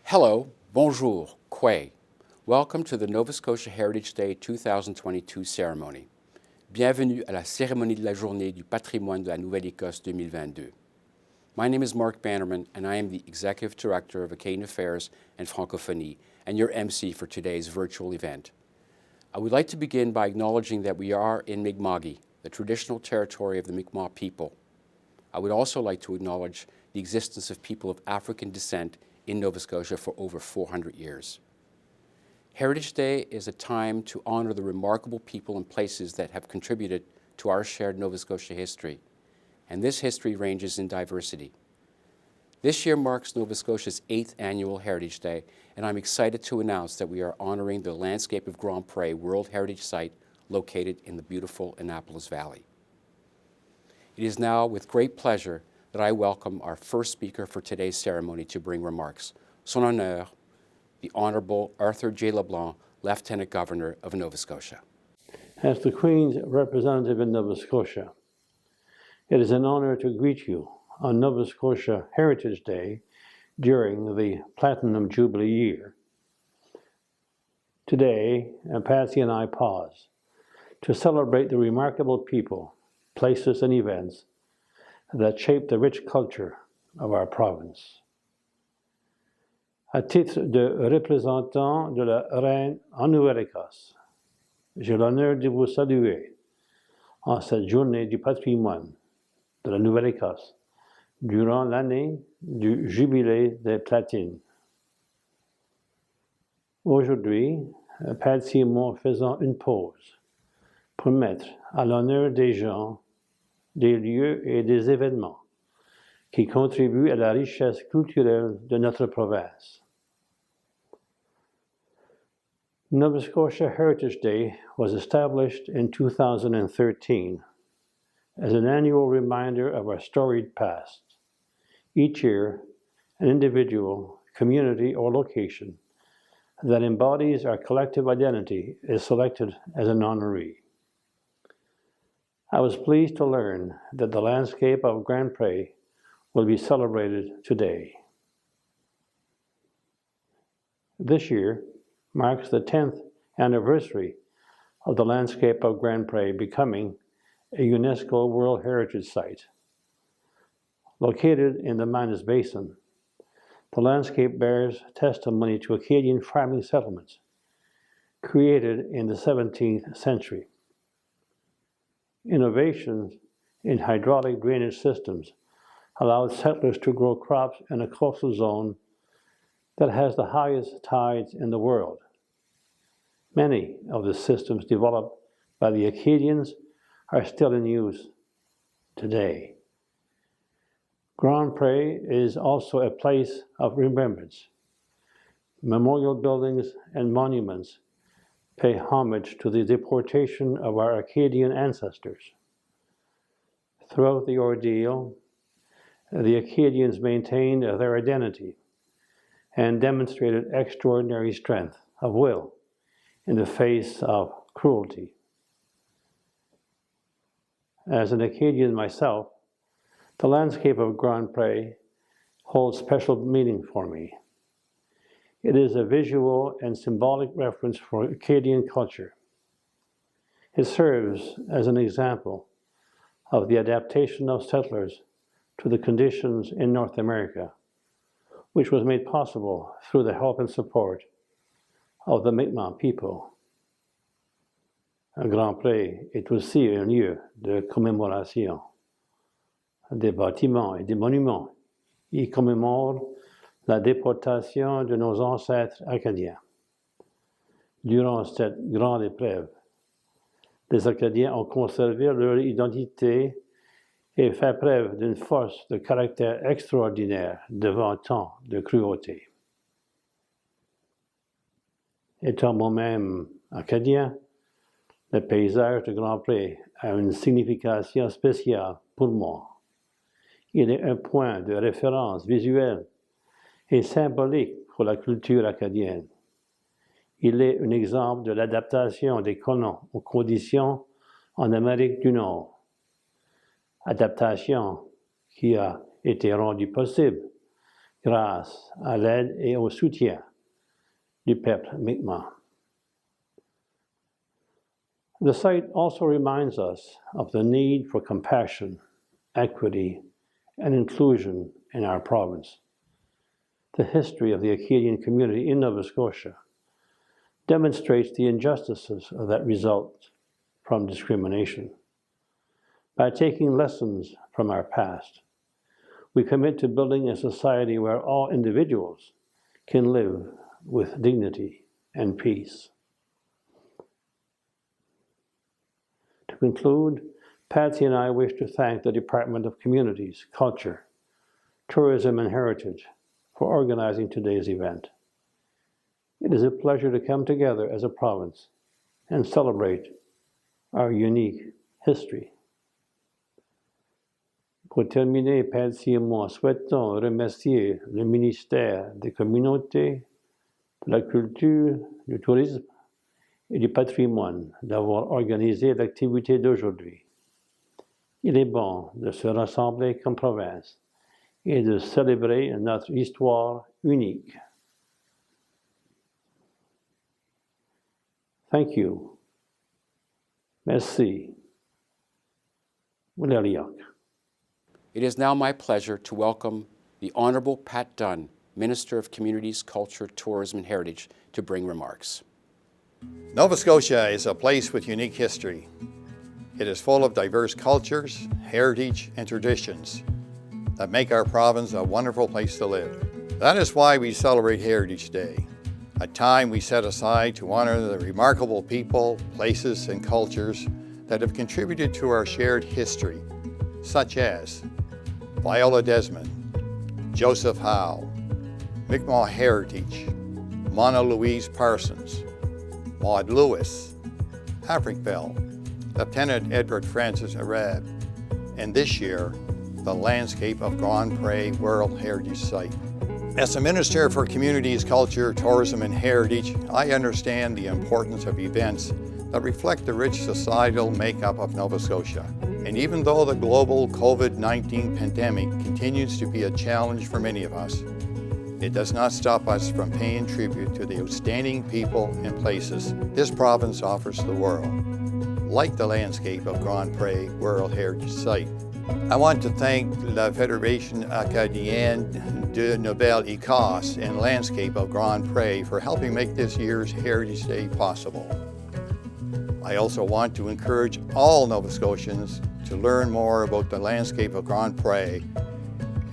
Hello, bonjour, Quay. Welcome to the Nova Scotia Heritage Day 2022 ceremony. Bienvenue à la cérémonie de la Journée du patrimoine de la Nouvelle-Écosse 2022. My name is Mark Bannerman, and I am the Executive Director of Acadian Affairs and Francophonie, and your MC for today's virtual event. I would like to begin by acknowledging that we are in Mi'kma'ki, the traditional territory of the Mi'kmaq people. I would also like to acknowledge the existence of people of African descent in Nova Scotia for over 400 years. Heritage Day is a time to honor the remarkable people and places that have contributed to our shared Nova Scotia history, and this history ranges in diversity. This year marks Nova Scotia's 8th annual Heritage Day, and I'm excited to announce that we are honoring the landscape of Grand-Pré World Heritage Site located in the beautiful Annapolis Valley. It is now with great pleasure that I welcome our first speaker for today's ceremony to bring remarks. Son honneur, the Honourable Arthur J. LeBlanc, Lieutenant Governor of Nova Scotia. As the Queen's representative in Nova Scotia, it is an honour to greet you on Nova Scotia Heritage Day during the Platinum Jubilee year. Today, Patsy and I pause to celebrate the remarkable people, places and events that shape the rich culture of our province. À titre de représentant de la Reine en Nouvelle-Écosse, j'ai l'honneur de vous saluer en cette journée du patrimoine de la Nouvelle-Écosse durant l'année du Jubilé des Platines. Aujourd'hui, Patsy et moi faisons une pause pour mettre à l'honneur des gens, des lieux et des événements qui contribuent à la richesse culturelle de notre province. Nova Scotia Heritage Day was established in 2013 as an annual reminder of our storied past. Each year, an individual, community, or location that embodies our collective identity is selected as an honoree. I was pleased to learn that the landscape of Grand-Pré will be celebrated today. This year marks the 10th anniversary of the landscape of Grand-Pré becoming a UNESCO World Heritage Site. Located in the Minas Basin, the landscape bears testimony to Acadian farming settlements created in the 17th century. Innovations in hydraulic drainage systems allowed settlers to grow crops in a coastal zone that has the highest tides in the world. Many of the systems developed by the Acadians are still in use today. Grand-Pré is also a place of remembrance. Memorial buildings and monuments pay homage to the deportation of our Acadian ancestors. Throughout the ordeal, the Acadians maintained their identity and demonstrated extraordinary strength of will in the face of cruelty. As an Acadian myself, the landscape of Grand-Pré holds special meaning for me. It is a visual and symbolic reference for Acadian culture. It serves as an example of the adaptation of settlers to the conditions in North America, which was made possible through the help and support of the Mi'kmaq people. Grand-Pré est aussi un lieu de commémoration. Des bâtiments et des monuments y commémorent la déportation de nos ancêtres acadiens. Durant cette grande épreuve, les Acadiens ont conservé leur identité et fait preuve d'une force de caractère extraordinaire devant tant de cruauté. Étant moi-même acadien, le paysage de Grand-Pré a une signification spéciale pour moi. Il est un point de référence visuel et symbolique pour la culture acadienne. Il est un exemple de l'adaptation des colons aux conditions en Amérique du Nord. Adaptation qui a été rendue possible grâce à l'aide et au soutien du peuple Mi'kmaq. The site also reminds us of the need for compassion, equity, and inclusion in our province. The history of the Acadian community in Nova Scotia demonstrates the injustices that result from discrimination. By taking lessons from our past, we commit to building a society where all individuals can live with dignity and peace. To conclude, Patsy and I wish to thank the Department of Communities, Culture, Tourism and Heritage for organizing today's event. It is a pleasure to come together as a province and celebrate our unique history. Pour terminer, Patsy et moi souhaitons remercier le ministère des Communautés, de la Culture, du Tourisme et du Patrimoine d'avoir organisé l'activité d'aujourd'hui. Il est bon de se rassembler comme province et de célébrer notre histoire unique. Thank you. Merci. William. It is now my pleasure to welcome the Honorable Pat Dunn, Minister of Communities, Culture, Tourism and Heritage, to bring remarks. Nova Scotia is a place with unique history. It is full of diverse cultures, heritage, and traditions that make our province a wonderful place to live. That is why we celebrate Heritage Day, a time we set aside to honor the remarkable people, places, and cultures that have contributed to our shared history, such as Viola Desmond, Joseph Howe, Mi'kmaq Heritage, Mona Louise Parsons, Maud Lewis, Africville, Lieutenant Edward Francis Arab, and this year, the landscape of Grand-Pré World Heritage Site. As a Minister for Communities, Culture, Tourism and Heritage, I understand the importance of events that reflect the rich societal makeup of Nova Scotia. And even though the global COVID-19 pandemic continues to be a challenge for many of us, it does not stop us from paying tribute to the outstanding people and places this province offers the world, like the landscape of Grand-Pré World Heritage Site. I want to thank la Fédération Acadienne de Nouvelle-Écosse and Landscape of Grand-Pré for helping make this year's Heritage Day possible. I also want to encourage all Nova Scotians to learn more about the landscape of Grand-Pré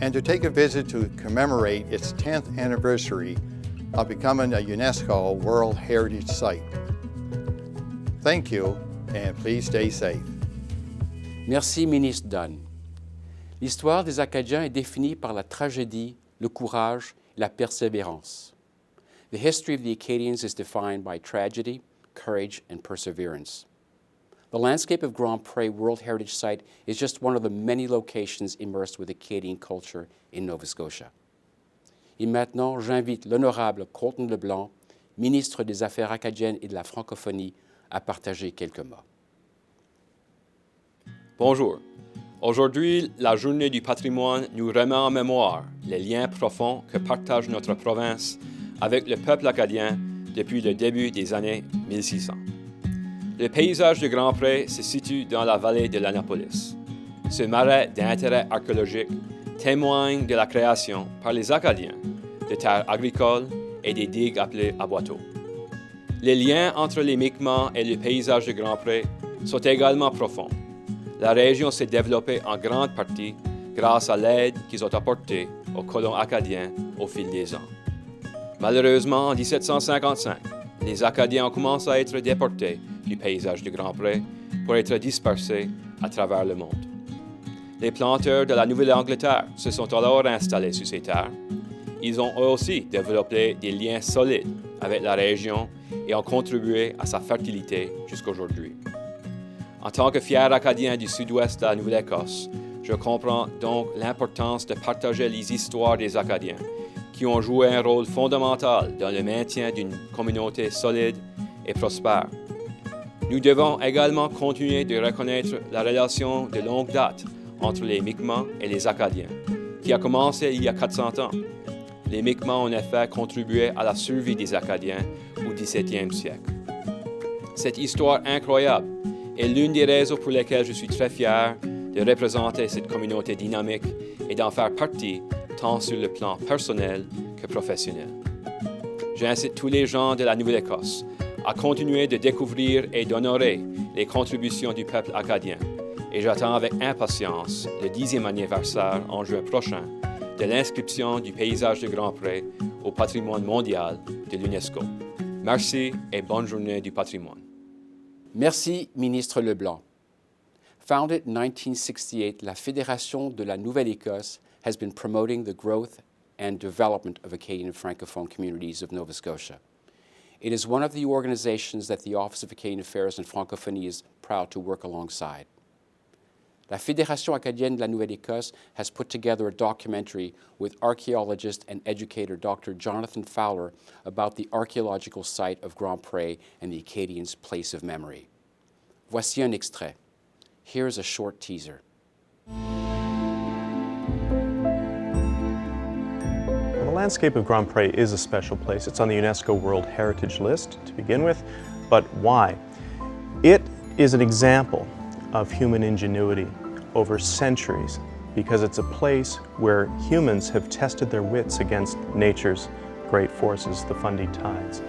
and to take a visit to commemorate its 10th anniversary of becoming a UNESCO World Heritage Site. Thank you, and please stay safe. Merci, Ministre Dunn. L'histoire des Acadiens est définie par la tragédie, le courage et la persévérance. The history of the Acadians is defined by tragedy, courage, and perseverance. The landscape of Grand-Pré World Heritage Site is just one of the many locations immersed with Acadian culture in Nova Scotia. Et maintenant, j'invite l'honorable Colton Leblanc, ministre des Affaires acadiennes et de la francophonie, à partager quelques mots. Bonjour. Aujourd'hui, la Journée du patrimoine nous remet en mémoire les liens profonds que partage notre province avec le peuple acadien depuis le début des années 1600. Le paysage de Grand-Pré se situe dans la vallée de l'Annapolis. Ce marais d'intérêt archéologique témoigne de la création par les Acadiens de terres agricoles et des digues appelées aboiteaux. Les liens entre les Mi'kmaq et le paysage de Grand-Pré sont également profonds. La région s'est développée en grande partie grâce à l'aide qu'ils ont apportée aux colons acadiens au fil des ans. Malheureusement, en 1755, les Acadiens ont commencé à être déportés du paysage de Grand-Pré pour être dispersés à travers le monde. Les planteurs de la Nouvelle-Angleterre se sont alors installés sur ces terres. Ils ont aussi développé des liens solides avec la région et ont contribué à sa fertilité jusqu'aujourd'hui. En tant que fier Acadien du sud-ouest de la Nouvelle-Écosse, je comprends donc l'importance de partager les histoires des Acadiens qui ont joué un rôle fondamental dans le maintien d'une communauté solide et prospère. Nous devons également continuer de reconnaître la relation de longue date entre les Mi'kmaq et les Acadiens, qui a commencé il y a 400 ans. Les Mi'kmaq, en effet, contribuaient à la survie des Acadiens au XVIIe siècle. Cette histoire incroyable est l'une des raisons pour lesquelles je suis très fier de représenter cette communauté dynamique et d'en faire partie, tant sur le plan personnel que professionnel. J'incite tous les gens de la Nouvelle-Écosse à continuer de découvrir et d'honorer les contributions du peuple acadien, et j'attends avec impatience le 10e anniversaire en juin prochain de l'inscription du paysage de Grand-Pré au patrimoine mondial de l'UNESCO. Merci et bonne journée du patrimoine. Merci, ministre Leblanc. Founded in 1968, la Fédération de la Nouvelle-Écosse has been promoting the growth and development of Acadian Francophone communities of Nova Scotia. It is one of the organizations that the Office of Acadian Affairs and Francophonie is proud to work alongside. La Fédération acadienne de la Nouvelle-Écosse has put together a documentary with archaeologist and educator Dr. Jonathan Fowler about the archaeological site of Grand-Pré and the Acadians' place of memory. Voici un extrait. Here's a short teaser. The landscape of Grand-Pré is a special place. It's on the UNESCO World Heritage List to begin with, but why? It is an example of human ingenuity over centuries because it's a place where humans have tested their wits against nature's great forces, the Fundy tides.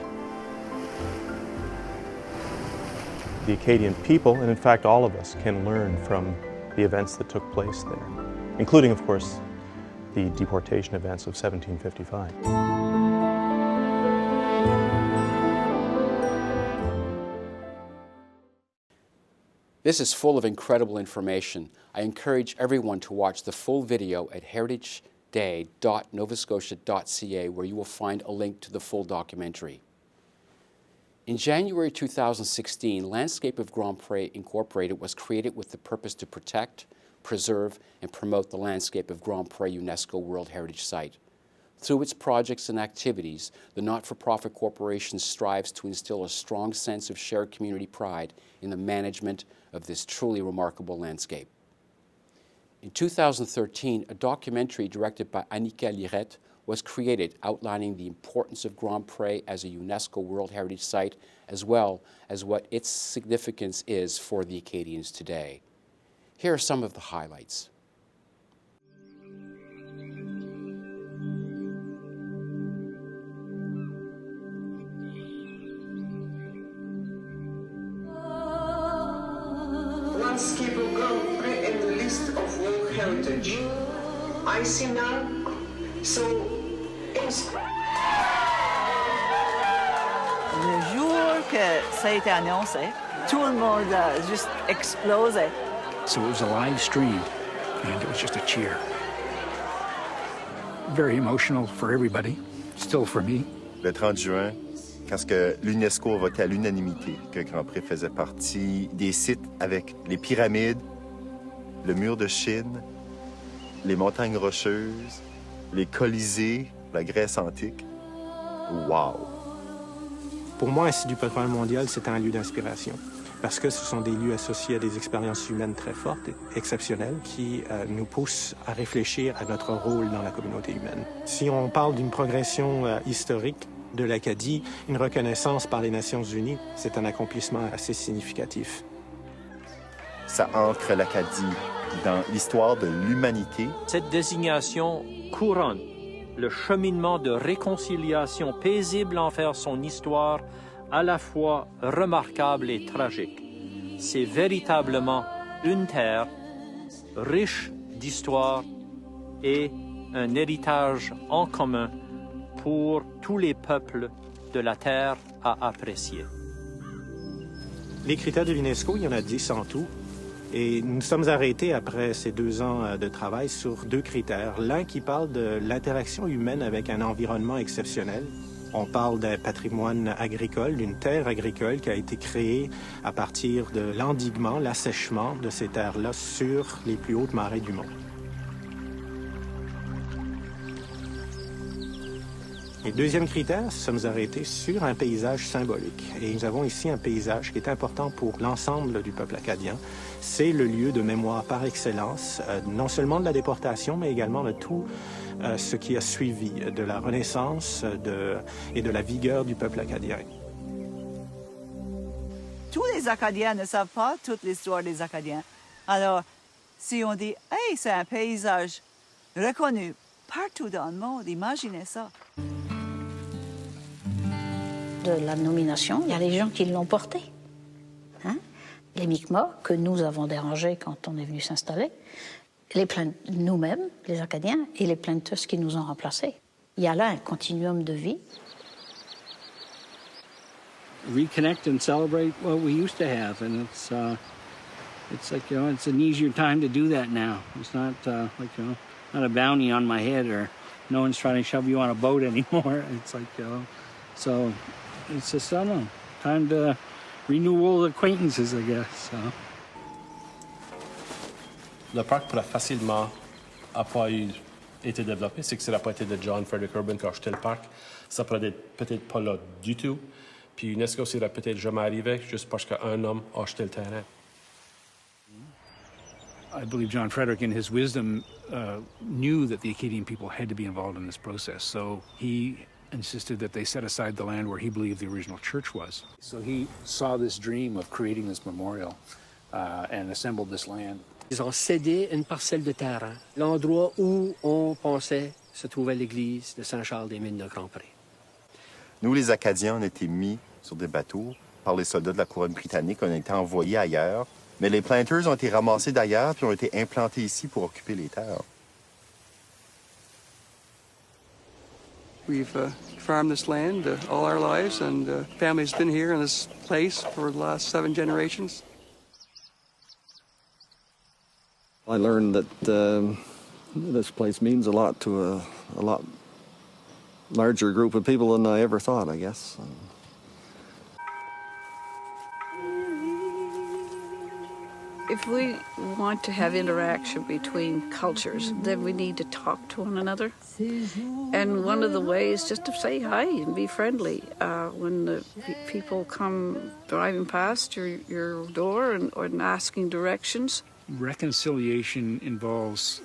The Acadian people, and in fact all of us, can learn from the events that took place there, including, of course, the deportation events of 1755. This is full of incredible information. I encourage everyone to watch the full video at heritageday.novascotia.ca, where you will find a link to the full documentary. In January 2016, Landscape of Grand-Pré Incorporated was created with the purpose to protect, preserve, and promote the landscape of Grand-Pré UNESCO World Heritage Site. Through its projects and activities, the not-for-profit corporation strives to instill a strong sense of shared community pride in the management of this truly remarkable landscape. In 2013, a documentary directed by Annika Lirette was created outlining the importance of Grand-Pré as a UNESCO World Heritage Site, as well as what its significance is for the Acadians today. Here are some of the highlights. Landscape of Grand-Pré in the list of World Heritage. I see now so Le jour que ça a été annoncé, tout le monde a juste explosé. So it was a live stream, and it was just a cheer. Very emotional for everybody, still for me. Le 30 juin, quand l'UNESCO a voté à l'unanimité que Grand-Pré faisait partie des sites avec les pyramides, le mur de Chine, les montagnes rocheuses, les colisées, la Grèce antique. Wow! Pour moi, l'Institut du patrimoine mondial, c'est un lieu d'inspiration parce que ce sont des lieux associés à des expériences humaines très fortes et exceptionnelles qui nous poussent à réfléchir à notre rôle dans la communauté humaine. Si on parle d'une progression historique de l'Acadie, une reconnaissance par les Nations unies, c'est un accomplissement assez significatif. Ça ancre l'Acadie dans l'histoire de l'humanité. Cette désignation couronne le cheminement de réconciliation paisible envers son histoire, à la fois remarquable et tragique. C'est véritablement une terre riche d'histoire et un héritage en commun pour tous les peuples de la terre à apprécier. Les critères de l'UNESCO, il y en a 10 en tout. Et nous sommes arrêtés après ces 2 ans de travail sur 2 critères. L'un qui parle de l'interaction humaine avec un environnement exceptionnel. On parle d'un patrimoine agricole, d'une terre agricole qui a été créée à partir de l'endiguement, l'assèchement de ces terres-là sur les plus hautes marées du monde. Et deuxième critère, nous sommes arrêtés sur un paysage symbolique. Et nous avons ici un paysage qui est important pour l'ensemble du peuple acadien. C'est le lieu de mémoire par excellence, non seulement de la déportation, mais également de tout ce qui a suivi, de la renaissance et de la vigueur du peuple acadien. Tous les Acadiens ne savent pas toute l'histoire des Acadiens. Alors, si on dit « Hey, c'est un paysage reconnu partout dans le monde », imaginez ça. De la nomination, il y a les gens qui l'ont porté. Hein? Les Mi'kmaq, que nous avons dérangés quand on est venu s'installer, nous-mêmes, les Acadiens, et les Planters qui nous ont remplacés. Il y a là un continuum de vie. Reconnect and celebrate what we used to have, and it's like, you know, it's an easier time to do that now. It's not like, you know, not a bounty on my head, or no one's trying to shove you on a boat anymore. It's like, you know, so it's just, I don't know, time to renew old acquaintances, I guess. So. Le parc pourrait facilement pas été développé, c'est que ça n'a pas été de John Frederick Urban qui a acheté le parc. Ça pourrait être peut-être pas là du tout. Puis UNESCO serait peut-être jamais arrivé juste parce qu'un homme a acheté le terrain. I believe John Frederick, in his wisdom, knew that the Acadian people had to be involved in this process. So he insisted that they set aside the land where he believed the original church was. So he saw this dream of creating this memorial and assembled this land. Ils ont cédé une parcelle de terrain, l'endroit où on pensait se trouvait l'église de Saint-Charles-des-Mines de Grand-Pré. Nous, les Acadiens, on a été mis sur des bateaux par les soldats de la couronne britannique. On a été envoyés ailleurs. Mais les planters ont été ramassés d'ailleurs puis ont été implantés ici pour occuper les terres. We've farmed this land all our lives, and family's been here in this place for the last 7 generations. I learned that this place means a lot to a lot larger group of people than I ever thought, I guess. If we want to have interaction between cultures, then we need to talk to one another. And one of the ways is just to say hi and be friendly. When the people come driving past your door and asking directions. Reconciliation involves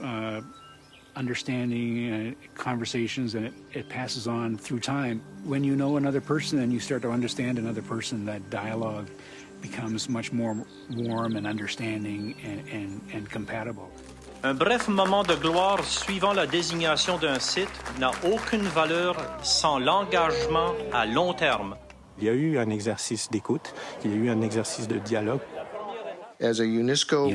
understanding conversations, and it passes on through time. When you know another person and you start to understand another person, that dialogue becomes much more warm and understanding and compatible. Un bref moment de gloire suivant la désignation d'un site n'a aucune valeur sans l'engagement à long terme. Il y a eu un exercice d'écoute, il y a eu un exercice de dialogue. As a UNESCO.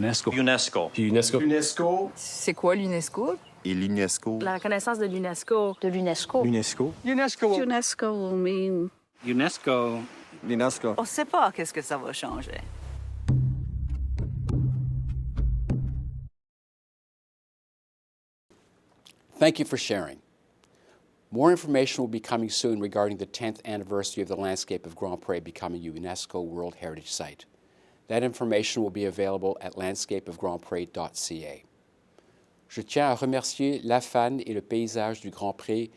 C'est quoi l'UNESCO? Et l'UNESCO. La reconnaissance de l'UNESCO. De l'UNESCO. UNESCO. UNESCO will mean... UNESCO. On ne sait pas qu'est-ce que ça va changer. Thank you for sharing. More information will be coming soon regarding the 10th anniversary of the landscape of Grand-Pré becoming a UNESCO World Heritage Site. That information will be available at landscapeofgrandpré.ca. Je tiens à remercier la FAN et le paysage du Grand-Pré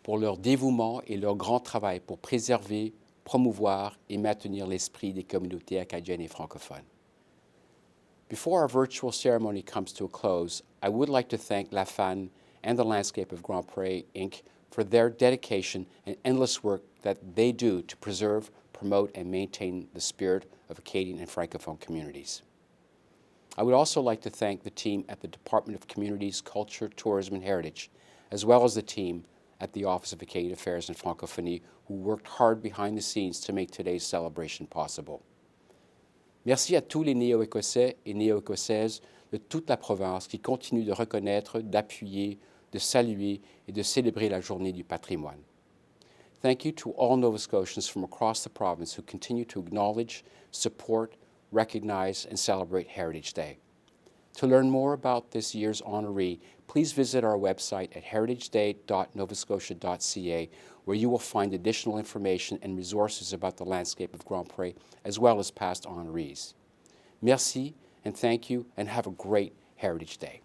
pour leur dévouement et leur grand travail pour préserver, promouvoir et maintenir l'esprit des communautés acadiennes et francophones. Before our virtual ceremony comes to a close, I would like to thank La Fan and the Landscape of Grand-Pré, Inc. for their dedication and endless work that they do to preserve, promote, and maintain the spirit of Acadian and Francophone communities. I would also like to thank the team at the Department of Communities, Culture, Tourism, and Heritage, as well as the team at the Office of Acadian Affairs and Francophonie, who worked hard behind the scenes to make today's celebration possible. Merci à tous les Néo-Écossais et Néo-Écossaises de toute la province qui continuent de reconnaître, d'appuyer, de saluer et de célébrer la Journée du patrimoine. Thank you to all Nova Scotians from across the province who continue to acknowledge, support, recognize, and celebrate Heritage Day. To learn more about this year's honoree, please visit our website at heritageday.novascotia.ca, where you will find additional information and resources about the landscape of Grand-Pré, as well as past honorees. Merci, and thank you, and have a great Heritage Day.